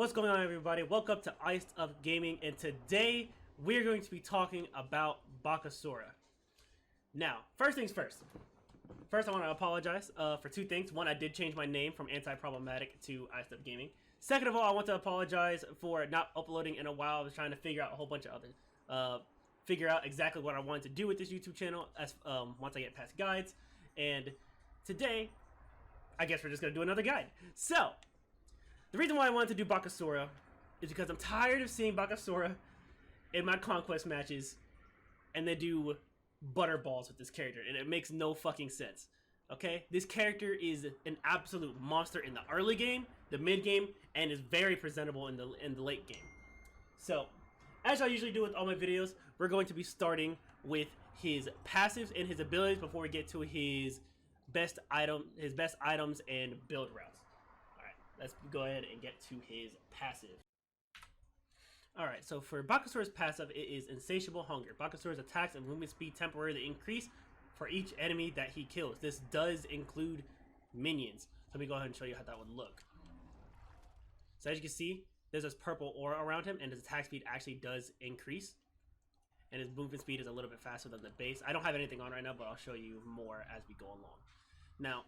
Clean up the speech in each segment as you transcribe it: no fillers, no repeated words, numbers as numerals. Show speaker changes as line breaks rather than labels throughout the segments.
What's going on, everybody? Welcome to Iced Up Gaming, and today we're going to be talking about Bakasura. Now, first things first. First, I want to apologize for two things. One, I did change my name from Anti-Problematic to Iced Up Gaming. Second of all, I want to apologize for not uploading in a while. I was trying to figure out a whole bunch of other, figure out exactly what I wanted to do with this YouTube channel as once I get past guides. And today, I guess we're just going to do another guide. So, the reason why I wanted to do Bakasura is because I'm tired of seeing Bakasura in my conquest matches and they do butterballs with this character, and it makes no fucking sense. Okay? This character is an absolute monster in the early game, the mid game, and is very presentable in the late game. So, as I usually do with all my videos, we're going to be starting with his passives and his abilities before we get to his best items and build routes. Let's go ahead and get to his passive. Alright, so for Bakasura's passive, it is Insatiable Hunger. Bakasura's attacks and movement speed temporarily increase for each enemy that he kills. This does include minions. So let me go ahead and show you how that would look. So as you can see, there's this purple aura around him, and his attack speed actually does increase. And his movement speed is a little bit faster than the base. I don't have anything on right now, but I'll show you more as we go along. Now,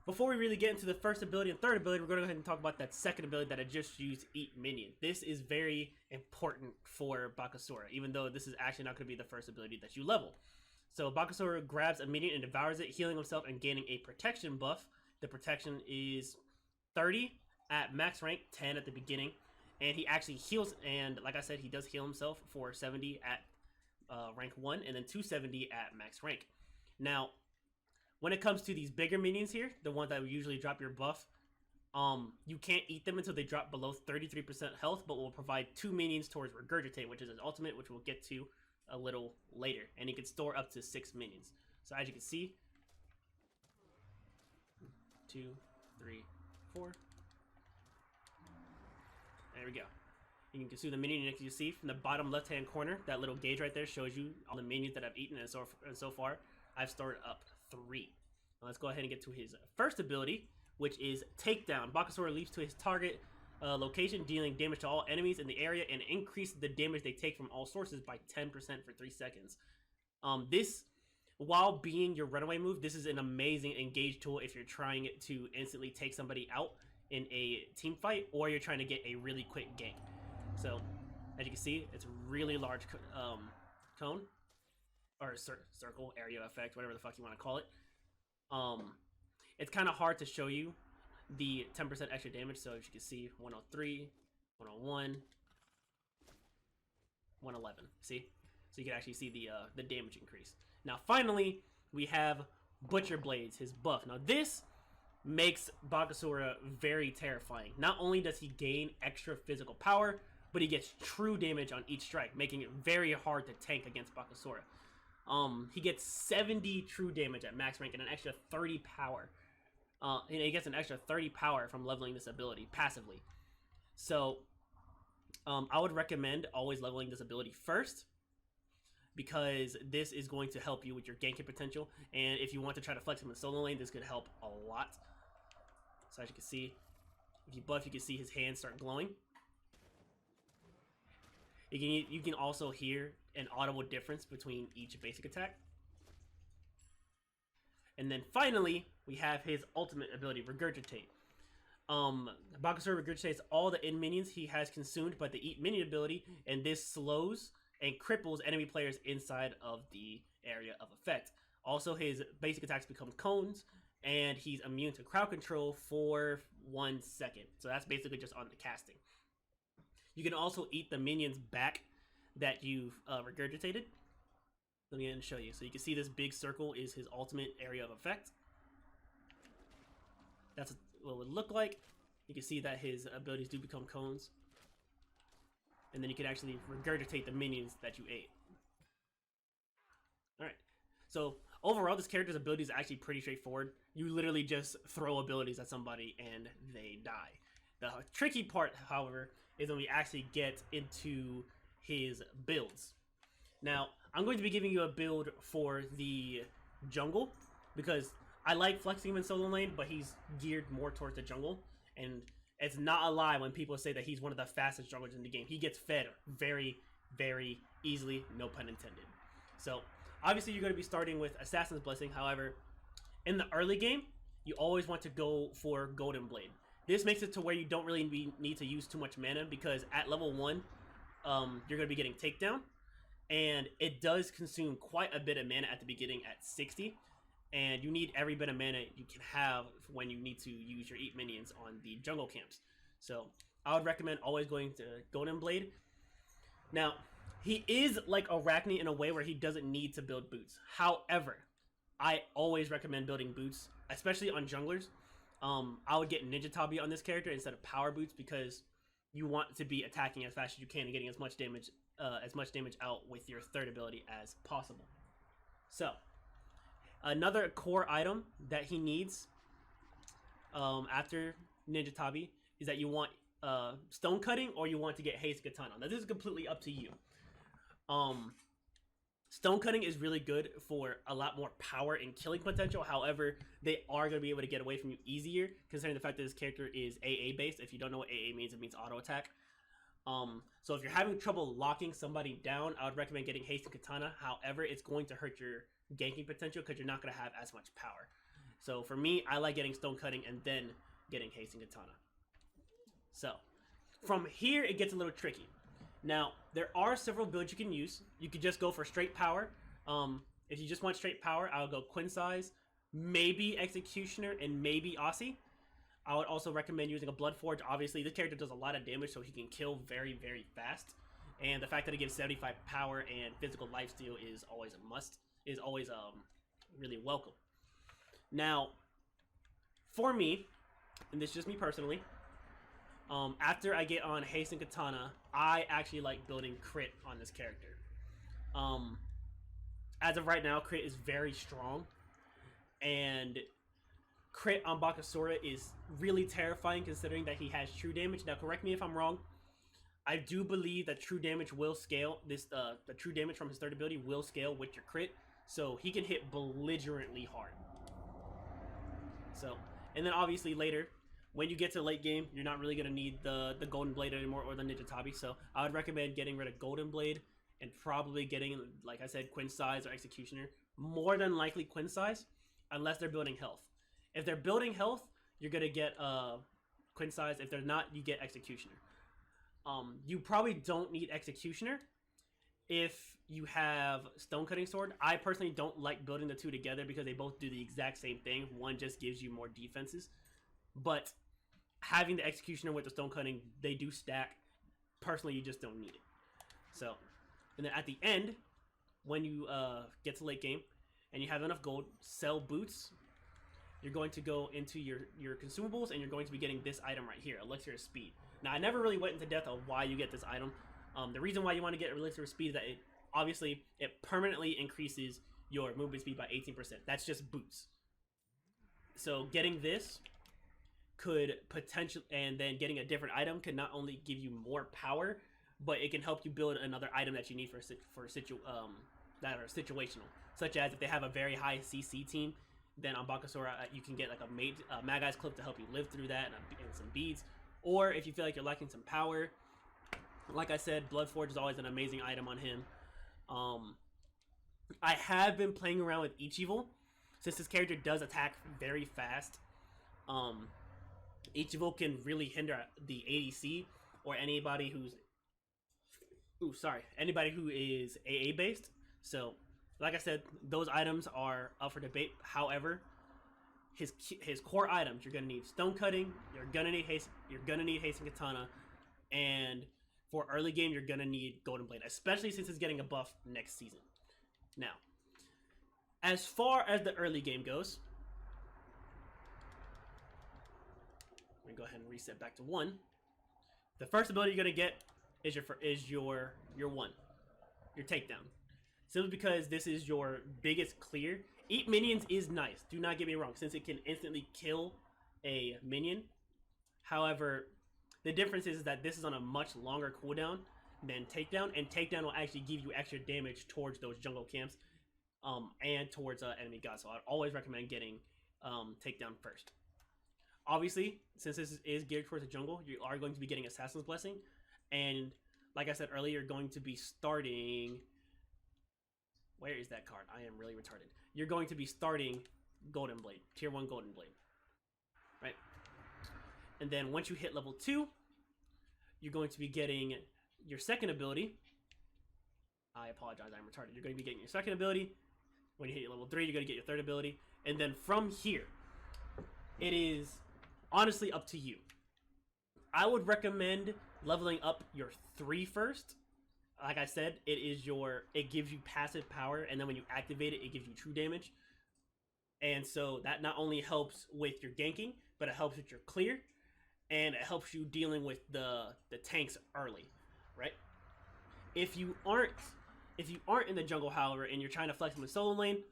before we really get into the first ability and third ability, we're going to go ahead and talk about that second ability that I just used, Eat Minion. This is very important for Bakasura, even though this is actually not going to be the first ability that you level. So Bakasura grabs a minion and devours it, healing himself and gaining a protection buff. The protection is 30 at max rank, 10 at the beginning, and he actually heals, and like I said, he does heal himself for 70 at rank 1, and then 270 at max rank. Now, when it comes to these bigger minions here, the ones that will usually drop your buff, you can't eat them until they drop below 33% health, but will provide 2 minions towards Regurgitate, which is his ultimate, which we'll get to a little later. And he can store up to 6 minions. So as you can see, 2, 3, 4. There we go. You can consume the minion next you see from the bottom left-hand corner. That little gauge right there shows you all the minions that I've eaten, and so far, I've stored up 3. Now let's go ahead and get to his first ability, which is Takedown. Bakasura leaps to his target location, dealing damage to all enemies in the area, and increase the damage they take from all sources by 10% for 3 seconds. This, while being your runaway move, this is an amazing engage tool if you're trying to instantly take somebody out in a team fight, or you're trying to get a really quick gank. So, as you can see, it's a really large cone. Or circle, area effect, whatever the fuck you want to call it. It's kind of hard to show you the 10% extra damage. So as you can see, 103, 101, 111. See? So you can actually see the damage increase. Now finally, we have Butcher Blades, his buff. Now this makes Bakasura very terrifying. Not only does he gain extra physical power, but he gets true damage on each strike, making it very hard to tank against Bakasura. He gets 70 true damage at max rank and an extra 30 power. And he gets an extra 30 power from leveling this ability passively. So, I would recommend always leveling this ability first, because this is going to help you with your ganking potential. And if you want to try to flex him in solo lane, this could help a lot. So as you can see, if you buff, you can see his hands start glowing. You can also hear an audible difference between each basic attack. And then finally, we have his ultimate ability, Regurgitate. Bakasura regurgitates all the end minions he has consumed by the Eat Minion ability, and this slows and cripples enemy players inside of the area of effect. Also, his basic attacks become cones, and he's immune to crowd control for 1 second. So that's basically just on the casting. You can also eat the minions back that you've regurgitated. Let me go ahead and show you. So you can see this big circle is his ultimate area of effect. That's what it would look like. You can see that his abilities do become cones. And then you can actually regurgitate the minions that you ate. Alright. So overall, this character's ability is actually pretty straightforward. You literally just throw abilities at somebody and they die. The tricky part, however, is when we actually get into his builds. Now, I'm going to be giving you a build for the jungle, because I like flexing him in solo lane, but he's geared more towards the jungle. And It's not a lie when people say that he's one of the fastest junglers in the game. He gets fed very, very easily, no pun intended. So, obviously, you're going to be starting with Assassin's Blessing. However, in the early game, you always want to go for Golden Blade. This makes it to where you don't really need to use too much mana because at level 1, you're going to be getting Takedown. And it does consume quite a bit of mana at the beginning at 60. And you need every bit of mana you can have when you need to use your 8 minions on the jungle camps. So I would recommend always going to Golden Blade. Now, he is like Arachne in a way where he doesn't need to build boots. However, I always recommend building boots, especially on junglers. I would get Ninja Tabi on this character instead of power boots because you want to be attacking as fast as you can and getting as much damage out with your third ability as possible. So, another core item that he needs after Ninja Tabi is that you want Stone Cutting or you want to get Haste Katana. Now, this is completely up to you. Stone Cutting is really good for a lot more power and killing potential. However, they are going to be able to get away from you easier, considering the fact that this character is AA based. If you don't know what AA means, it means auto attack. So if you're having trouble locking somebody down, I would recommend getting Haste and Katana. However, it's going to hurt your ganking potential because you're not going to have as much power. So for me, I like getting Stone Cutting and then getting Haste and Katana. So from here, it gets a little tricky. Now, there are several builds you can use. You could just go for straight power. If you just want straight power, I would go Quinn Size, maybe Executioner, and maybe Aussie. I would also recommend using a Blood Forge. Obviously, this character does a lot of damage, so he can kill very, very fast. And the fact that it gives 75 power and physical lifesteal is always a must. Is always really welcome. Now, for me, and this is just me personally, after I get on Haste and Katana, I actually like building crit on this character. As of right now, crit is very strong, and crit on Bakasura is really terrifying considering that he has true damage. Now, correct me if I'm wrong. I do believe that true damage will scale. The true damage from his third ability will scale with your crit, so he can hit belligerently hard. So, and then obviously later, when you get to late game, you're not really going to need the Golden Blade anymore or the Ninja Tabi. So I would recommend getting rid of Golden Blade and probably getting, like I said, Quinn Size or Executioner. More than likely Quinn Size, unless they're building health. If they're building health, you're going to get Quinn Size. If they're not, you get Executioner. You probably don't need Executioner if you have Stone Cutting Sword. I personally don't like building the two together because they both do the exact same thing. One just gives you more defenses. But having the Executioner with the Stone Cutting, they do stack. Personally, you just don't need it. So, and then at the end, when you get to late game and you have enough gold, sell boots. You're going to go into your consumables and you're going to be getting this item right here, Elixir of Speed. Now, I never really went into depth of why you get this item. The reason why you want to get Elixir of Speed is that it permanently increases your movement speed by 18%. That's just boots. So getting this could potentially, and then getting a different item could not only give you more power, but it can help you build another item that you need that are situational. Such as if they have a very high CC team, then on Bakasura you can get like a Magi Clip to help you live through that and some beads. Or if you feel like you're lacking some power, like I said, Blood Forge is always an amazing item on him. I have been playing around with Ichival, since this character does attack very fast. Ichival can really hinder the ADC or anybody who is AA based. So, like I said, those items are up for debate. However, his core items, you're gonna need Stone Cutting, you're gonna need Haste and Katana, and for early game, you're gonna need Golden Blade, especially since it's getting a buff next season. Now, as far as the early game goes, I'm gonna go ahead and reset back to 1. The first ability you're gonna get is your takedown. Simply because this is your biggest clear. Eat minions is nice. Do not get me wrong, since it can instantly kill a minion. However, the difference is that this is on a much longer cooldown than takedown, and takedown will actually give you extra damage towards those jungle camps, and towards enemy gods. So I'd always recommend getting takedown first. Obviously, since this is geared towards the jungle, you are going to be getting Assassin's Blessing, and like I said earlier, you're going to be starting. Where is that card? I am really retarded. You're going to be starting Golden Blade, Tier 1 Golden Blade, right? And then once you hit level 2, you're going to be getting your second ability. I apologize, I'm retarded. You're going to be getting your second ability. When you hit your level 3, you're going to get your third ability. And then from here, it is honestly up to you. I would recommend leveling up your 3 first. Like I said, it gives you passive power, and then when you activate it, it gives you true damage. And so that not only helps with your ganking, but it helps with your clear, and it helps you dealing with the tanks early, right? If you aren't in the jungle, however, and you're trying to flex in the solo lane,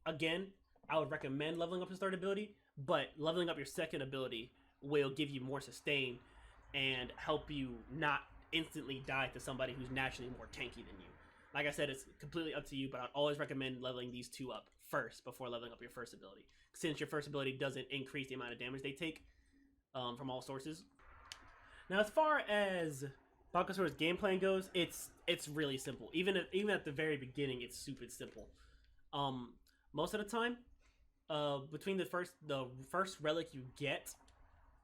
again, I would recommend leveling up your third ability, but leveling up your second ability will give you more sustain and help you not instantly die to somebody who's naturally more tanky than you. Like I said, it's completely up to you, but I'd always recommend leveling these 2 up first before leveling up your first ability, since your first ability doesn't increase the amount of damage they take from all sources. Now, as far as Bakasura's game plan goes, it's really simple. Even at the very beginning, it's super simple. Most of the time, between the first relic you get,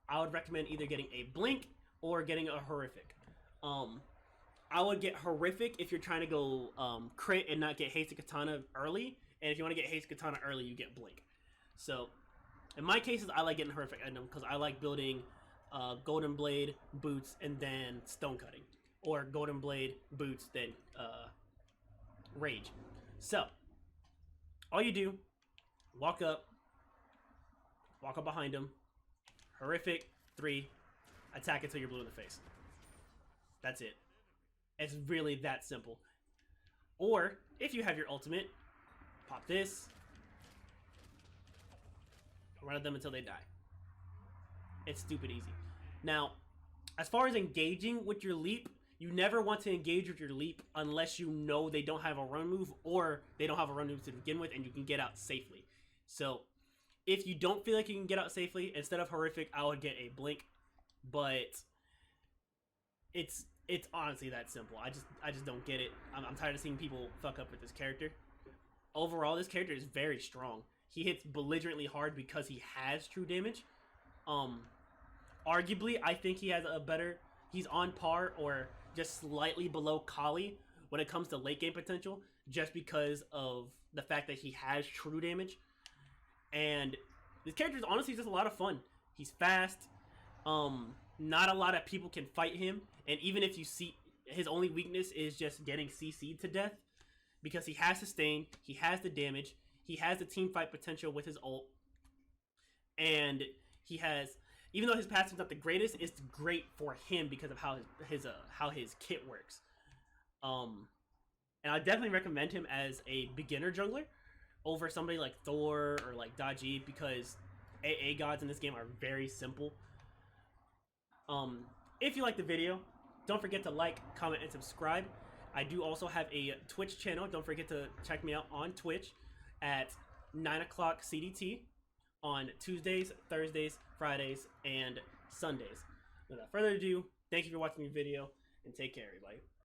I would recommend either getting a blink or getting a horrific. I would get horrific if you're trying to go crit and not get hasted katana early, and if you want to get hasted katana early, you get blink. So, in my cases, I like getting horrific item because I like building golden blade, boots, and then stone cutting, or golden blade, boots, then rage. So, all you do, walk up behind him, horrific 3, attack until you're blue in the face. That's it. It's really that simple. Or, if you have your ultimate, pop this, run at them until they die. It's stupid easy. Now, as far as engaging with your leap, you never want to engage with your leap unless you know they don't have a run move, or they don't have a run move to begin with and you can get out safely. So, if you don't feel like you can get out safely, instead of horrific, I would get a blink. But it's honestly that simple. I just don't get it. I'm tired of seeing people fuck up with this character. Overall, this character is very strong. He hits belligerently hard because he has true damage. Arguably, I think he has he's on par or just slightly below Kali when it comes to late game potential, just because of the fact that he has true damage. And this character is honestly just a lot of fun. He's fast. Not a lot of people can fight him, and even if you see, his only weakness is just getting CC'd to death, because he has sustain, he has the damage, he has the team fight potential with his ult, and he has, even though his passive's not the greatest, it's great for him because of how his kit works. And I definitely recommend him as a beginner jungler over somebody like Thor or like Daji, because AA gods in this game are very simple. If you like the video, don't forget to like, comment, and subscribe. I do also have a Twitch channel. Don't forget to check me out on Twitch at 9 o'clock CDT on Tuesdays, Thursdays, Fridays, and Sundays. Without further ado, thank you for watching the video, and take care, everybody.